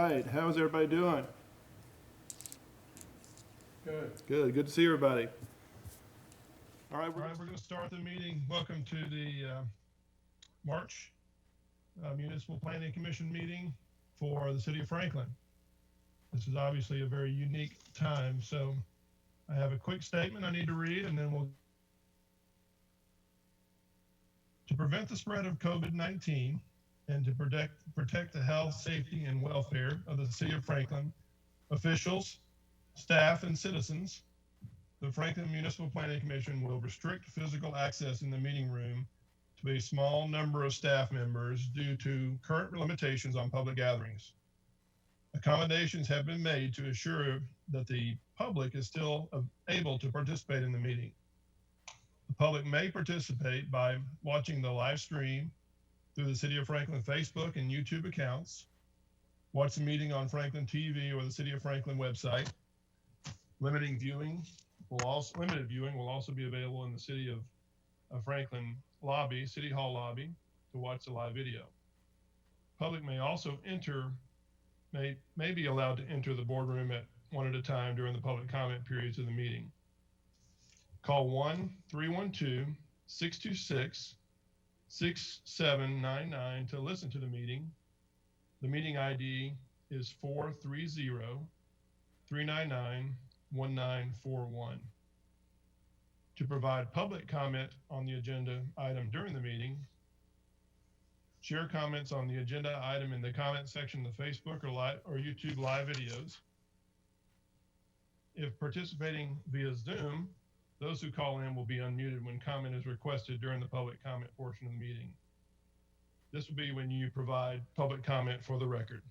right, how's everybody doing? Good to see everybody. All right, we're going to start the meeting. Welcome to the March Municipal Planning Commission meeting for the City of Franklin. This is obviously a very unique time, so I have a quick statement I need to read, and then we'll. To prevent the spread of COVID-19 and to protect the health, safety, and welfare of the City of Franklin, officials, staff, and citizens, the Franklin Municipal Planning Commission will restrict physical access in the meeting room to a small number of staff members due to current limitations on public gatherings. Accommodations have been made to assure that the public is still able to participate in the meeting. The public may participate by watching the live stream through the City of Franklin Facebook and YouTube accounts, watch the meeting on Franklin TV or the City of Franklin website. Limited viewing will also be available in the City of Franklin lobby, City Hall lobby, to watch the live video. Public may also may be allowed to enter the boardroom at one at a time during the public comment periods of the meeting. Call 1-312-626-6799 to listen to the meeting. The meeting ID is 430-399-1941. To provide public comment on the agenda item during the meeting, share comments on the agenda item in the comment section of the Facebook or YouTube live videos. If participating via Zoom, those who call in will be unmuted when comment is requested during the public comment portion of the meeting. This will be when you provide public comment for the record.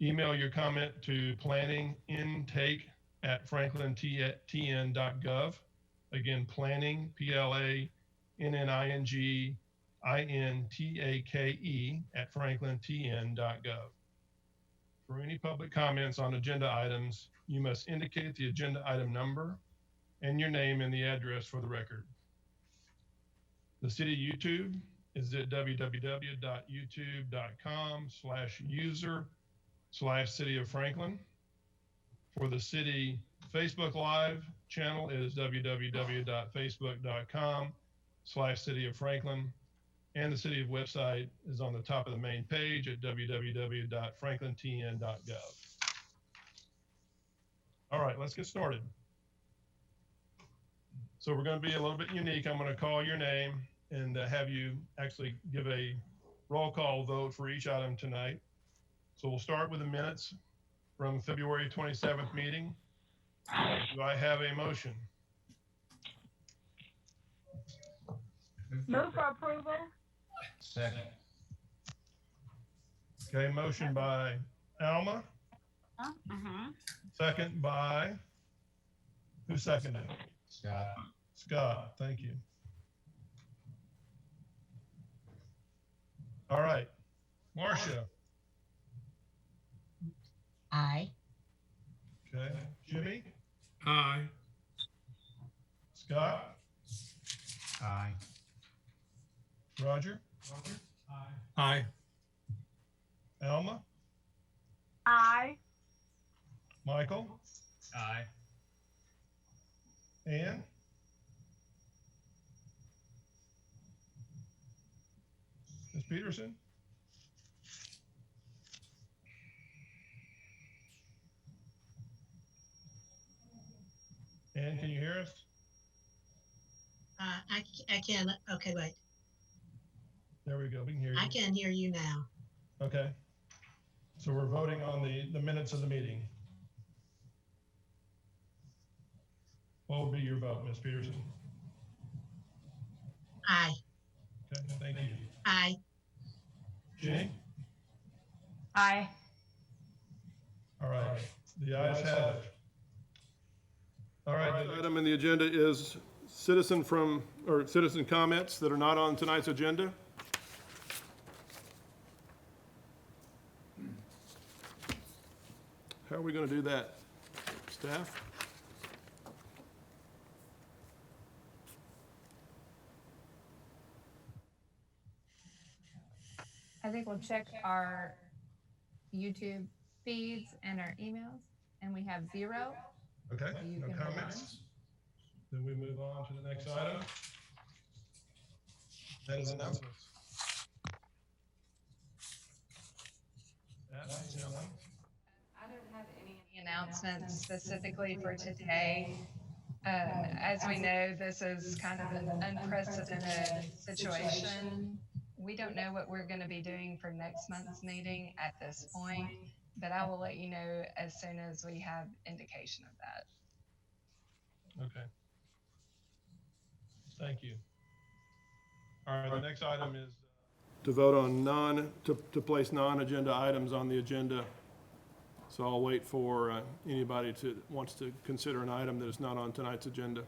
Email your comment to planningintake@franklintn.gov. Again, planning, PLANNINGINTAKE@franklintn.gov. For any public comments on agenda items, you must indicate the agenda item number and your name and the address for the record. The city YouTube is at www.youtube.com/user/City of Franklin. For the city Facebook Live channel, it is www.facebook.com/City of Franklin. And the city website is on the top of the main page at www.franklintn.gov. All right, let's get started. So we're going to be a little bit unique. I'm going to call your name and have you actually give a roll call vote for each item tonight. So we'll start with the minutes from February 27th meeting. Do I have a motion? Move for approval. Second. Okay, motion by Alma. Second by, who seconded? Scott, thank you. All right, Marcia. Aye. Okay, Jimmy? Aye. Scott? Aye. Roger? Aye. Alma? Aye. Michael? Aye. Ann? Ms. Peterson? Ann, can you hear us? I can. Okay, wait. There we go. We can hear you. I can hear you now. Okay. So we're voting on the minutes of the meeting. What will be your vote, Ms. Peterson? Aye. Okay, thank you. Aye. Jenny? Aye. All right, the ayes have it. All right, the item in the agenda is citizen comments that are not on tonight's agenda. How are we going to do that, staff? I think we'll check our YouTube feeds and our emails, and we have 0. Okay, You no can comments? Then we move on to the next item. That is announcements. I don't have any announcements specifically for today. As we know, this is kind of an unprecedented situation. We don't know what we're going to be doing for next month's meeting at this point, but I will let you know as soon as we have indication of that. Okay. Thank you. All right, the next item is to vote on to place non-agenda items on the agenda. So I'll wait for anybody wants to consider an item that is not on tonight's agenda.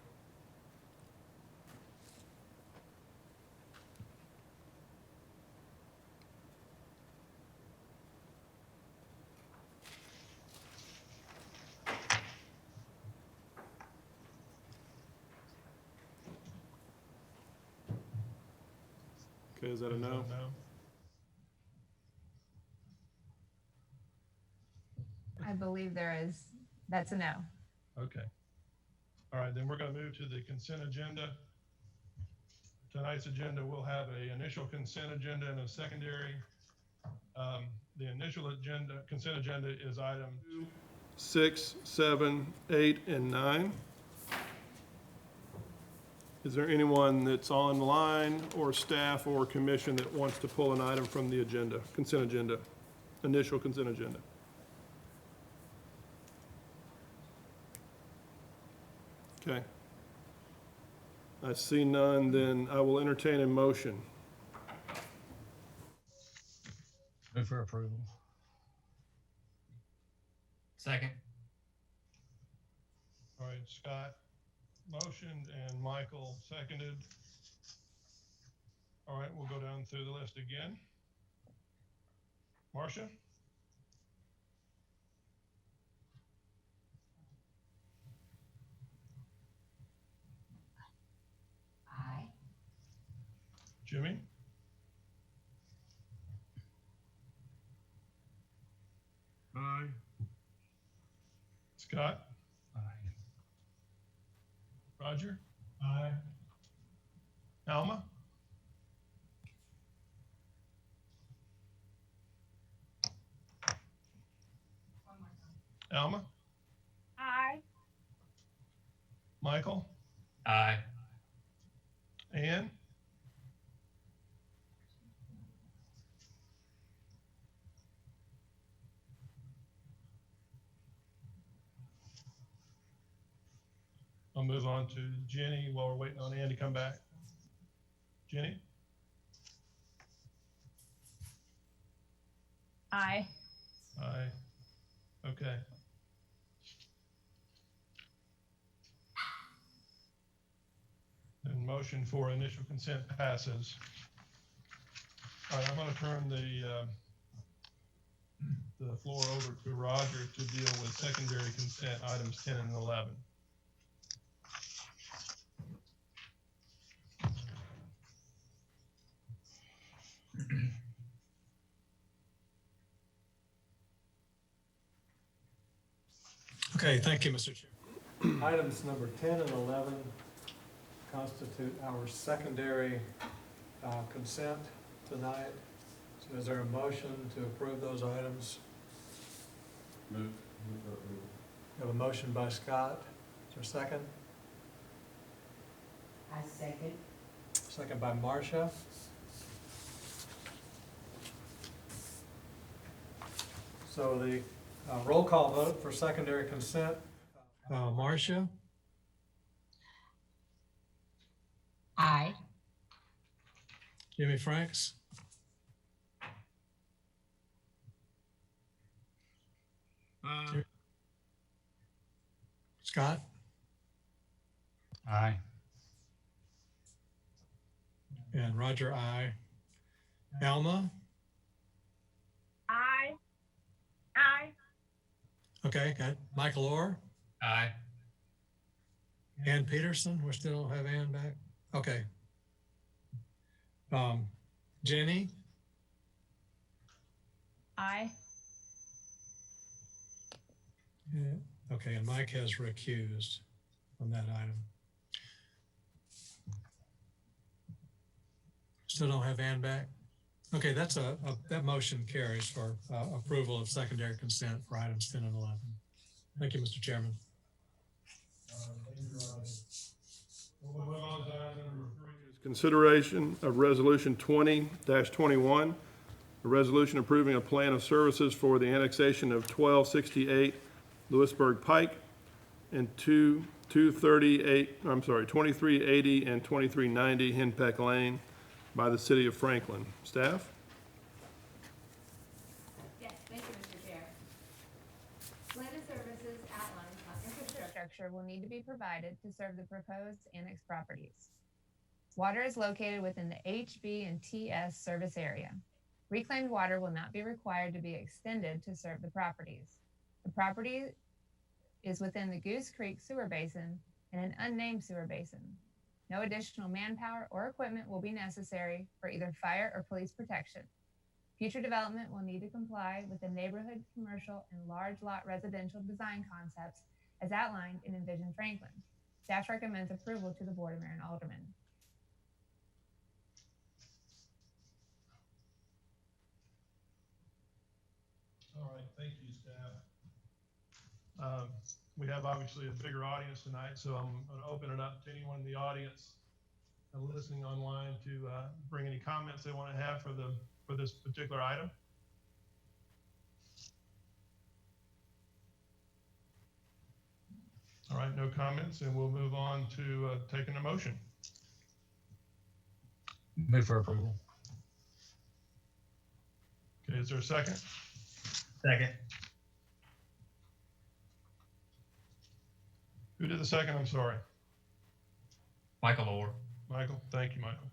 Okay, is that a no? I believe that's a no. Okay. All right, then we're going to move to the consent agenda. Tonight's agenda will have an initial consent agenda and a secondary. The initial consent agenda is item 2, 6, 7, 8, and 9. Is there anyone that's online or staff or commission that wants to pull an item from the agenda, consent agenda, initial consent agenda? Okay. I see none, then I will entertain a motion. Move for approval. Second. All right, Scott motioned and Michael seconded. All right, we'll go down through the list again. Marcia? Aye. Jimmy? Aye. Scott? Aye. Roger? Aye. Alma? Alma? Aye. Michael? Aye. Ann? I'll move on to Jenny while we're waiting on Ann to come back. Jenny? Aye. Aye. Okay. And motion for initial consent passes. All right, I'm going to turn the floor over to Roger to deal with secondary consent items 10 and 11. Okay, thank you, Mr. Chair. Items number 10 and 11 constitute our secondary consent tonight. So is there a motion to approve those items? Move. We have a motion by Scott. Is there a second? I second. Second by Marcia. So the roll call vote for secondary consent. Marcia? Aye. Jimmy Franks? Scott? Aye. And Roger, aye. Alma? Aye. Aye. Okay, got Michael Orr? Aye. Ann Peterson, we still have Ann back? Okay. Jenny? Aye. Okay, and Mike has recused on that item. Still don't have Ann back? Okay, that motion carries for approval of secondary consent for items 10 and 11. Thank you, Mr. Chairman. We'll move on to item number 3. Consideration of Resolution 20-21, a resolution approving a plan of services for the annexation of 1268 Lewisburg Pike and 2380 and 2390 Henpeck Lane by the City of Franklin. Staff? Yes, thank you, Mr. Chair. Plan of services outlines how infrastructure will need to be provided to serve the proposed annex properties. Water is located within the HB and TS service area. Reclaimed water will not be required to be extended to serve the properties. The property is within the Goose Creek sewer basin and an unnamed sewer basin. No additional manpower or equipment will be necessary for either fire or police protection. Future development will need to comply with the neighborhood, commercial, and large lot residential design concepts as outlined in Envision Franklin. Staff recommends approval to the Board of Mayor and Aldermen. All right, thank you, staff. We have obviously a bigger audience tonight, so I'm going to open it up to anyone in the audience listening online to bring any comments they want to have for this particular item. All right, no comments, and we'll move on to taking a motion. Move for approval. Okay, is there a second? Second. Who did the second? I'm sorry. Michael Orr. Michael, thank you, Michael.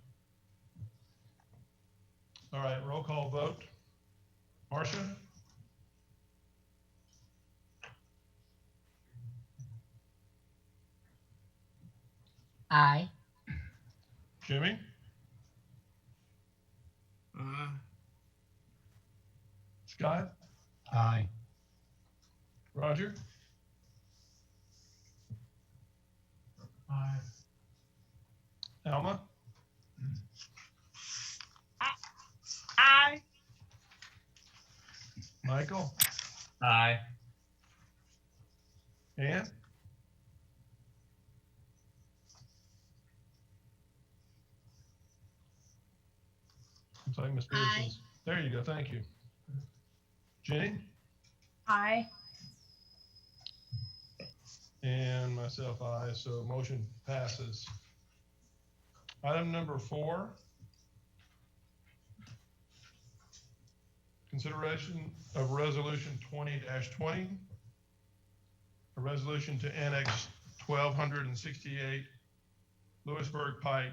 All right, roll call vote. Marcia? Aye. Jimmy? Scott? Aye. Roger? Aye. Alma? Aye. Michael? Aye. Ann? Looks like Miss Pearson's. There you go, thank you. Jenny? Aye. And myself, aye, so motion passes. Item number 4. Consideration of Resolution 20-20, a resolution to annex 1268 Lewisburg Pike,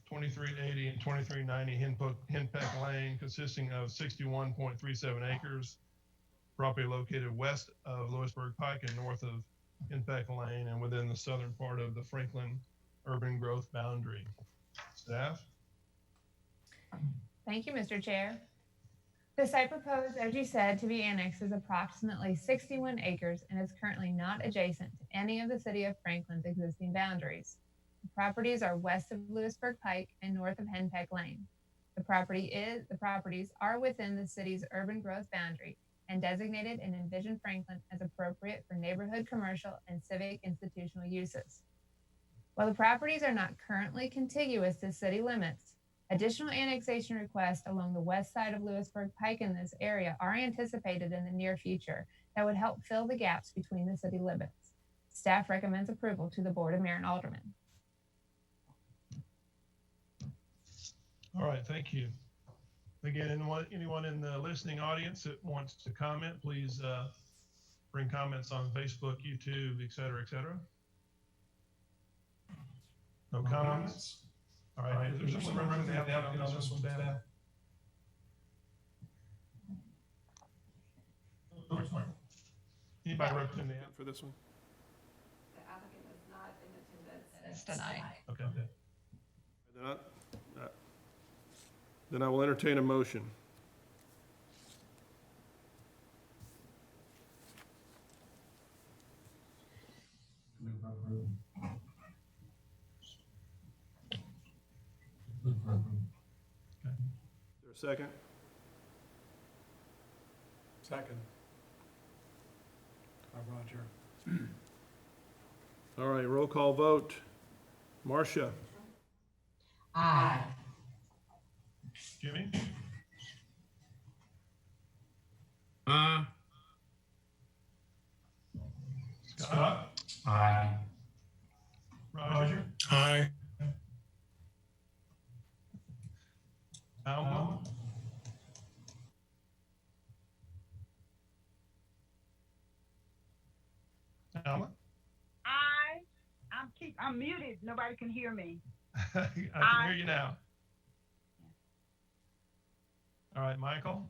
2380 and 2390 Henpeck Lane, consisting of 61.37 acres, property located west of Lewisburg Pike and north of Henpeck Lane and within the southern part of the Franklin urban growth boundary. Staff? Thank you, Mr. Chair. The site proposed, as you said, to be annexed is approximately 61 acres and is currently not adjacent to any of the City of Franklin's existing boundaries. The properties are west of Lewisburg Pike and north of Henpeck Lane. The properties are within the city's urban growth boundary and designated in Envision Franklin as appropriate for neighborhood, commercial, and civic institutional uses. While the properties are not currently contiguous to city limits, additional annexation requests along the west side of Lewisburg Pike in this area are anticipated in the near future that would help fill the gaps between the city limits. Staff recommends approval to the Board of Mayor and Aldermen. All right, thank you. Again, anyone in the listening audience that wants to comment, please bring comments on Facebook, YouTube, et cetera, et cetera. No comments? All right, is there someone running the applicant on this one, Dan? Anybody representing the applicant for this one? The applicant is not in attendance. It's denied. Okay. Then I will entertain a motion. Is there a second? Second. Roger. All right, roll call vote. Marcia? Aye. Jimmy? Scott? Aye. Roger? Aye. Alma? Alma? I'm muted. Nobody can hear me. I can hear you now. All right, Michael?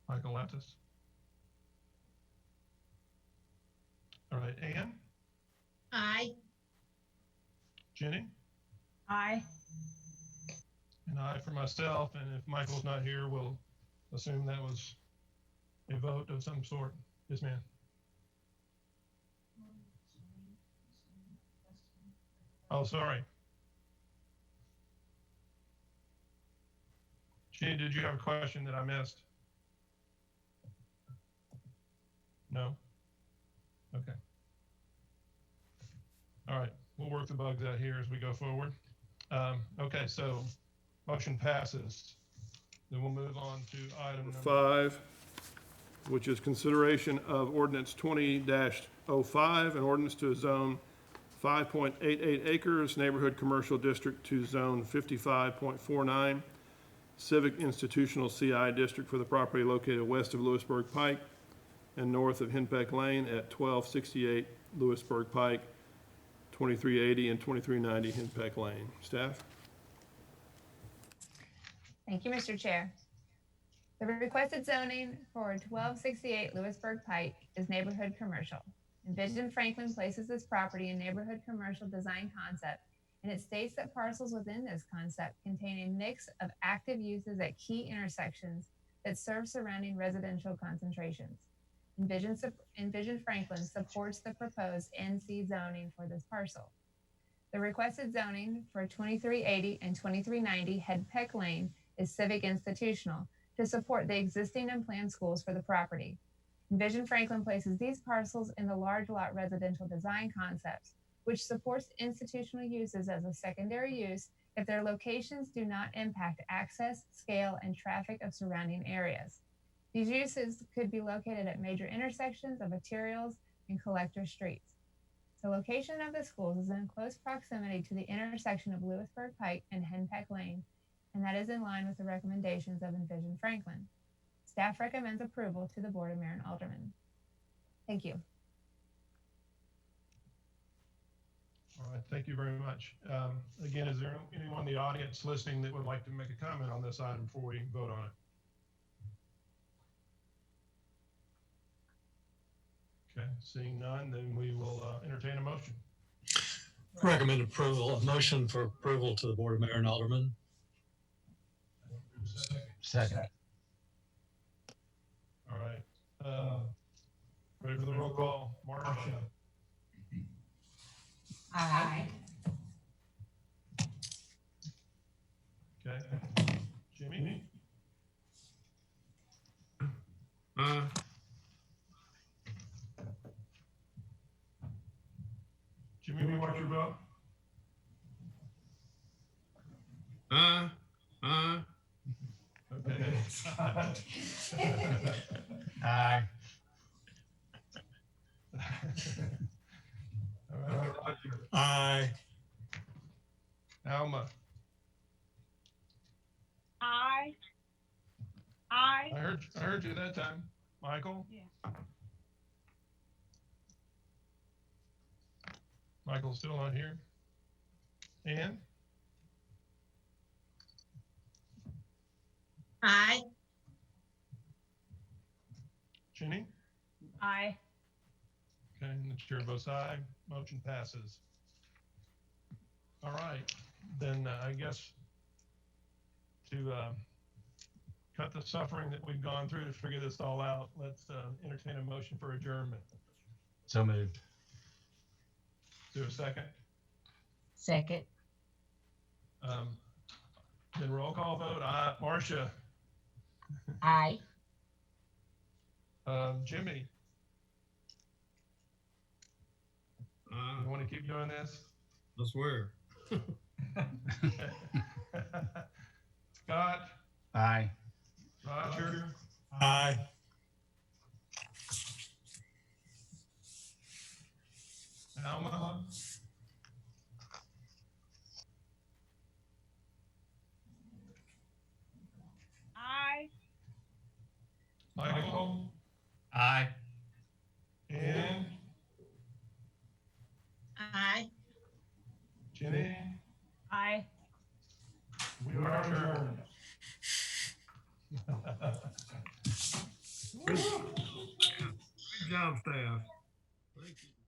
Michael left us. All right, Ann? Aye. Jenny? Aye. And I for myself, and if Michael's not here, we'll assume that was a vote of some sort. Yes, ma'am. Oh, sorry. Jenny, did you have a question that I missed? No? Okay. All right, we'll work the bugs out here as we go forward. Okay, so motion passes. Then we'll move on to item number 5, which is consideration of ordinance 20-05, an ordinance to zone 5.88 acres, neighborhood commercial district to zone 55.49, civic institutional CI district for the property located west of Lewisburg Pike and north of Henpeck Lane at 1268 Lewisburg Pike, 2380 and 2390 Henpeck Lane. Staff? Thank you, Mr. Chair. The requested zoning for 1268 Lewisburg Pike is neighborhood commercial. Envision Franklin places this property in neighborhood commercial design concept, and it states that parcels within this concept contain a mix of active uses at key intersections that serve surrounding residential concentrations. Envision Franklin supports the proposed NC zoning for this parcel. The requested zoning for 2380 and 2390 Henpeck Lane is civic institutional to support the existing and planned schools for the property. Envision Franklin places these parcels in the large lot residential design concepts, which supports institutional uses as a secondary use if their locations do not impact access, scale, and traffic of surrounding areas. These uses could be located at major intersections of arterials and collector streets. The location of the schools is in close proximity to the intersection of Lewisburg Pike and Henpeck Lane, and that is in line with the recommendations of Envision Franklin. Staff recommends approval to the Board of Mayor and Aldermen. Thank you. All right, thank you very much. Again, is there anyone in the audience listening that would like to make a comment on this item before we vote on it? Okay, seeing none, then we will entertain a motion. Recommend approval, a motion for approval to the Board of Mayor and Aldermen. Second. All right. Ready for the roll call? Marcia? Aye. Okay. Jimmy? Jimmy, what's your vote? Okay. Aye. All right, Roger. Aye. Alma? Aye. I heard you that time. Michael? Yeah. Michael's still not here. Ann? Aye. Jenny? Aye. Okay, and the chair votes aye. Motion passes. All right, then I guess to cut the suffering that we've gone through to figure this all out, let's entertain a motion for adjournment. So moved. Is there a second? Second. Then roll call vote. Marcia, Aye. Jimmy, you want to keep doing this? I swear. Scott, Aye. Roger, Aye. Alma, Aye. Michael, Aye. Ann, Aye. Jenny, Aye. we are adjourned. Good job, staff. Thank you.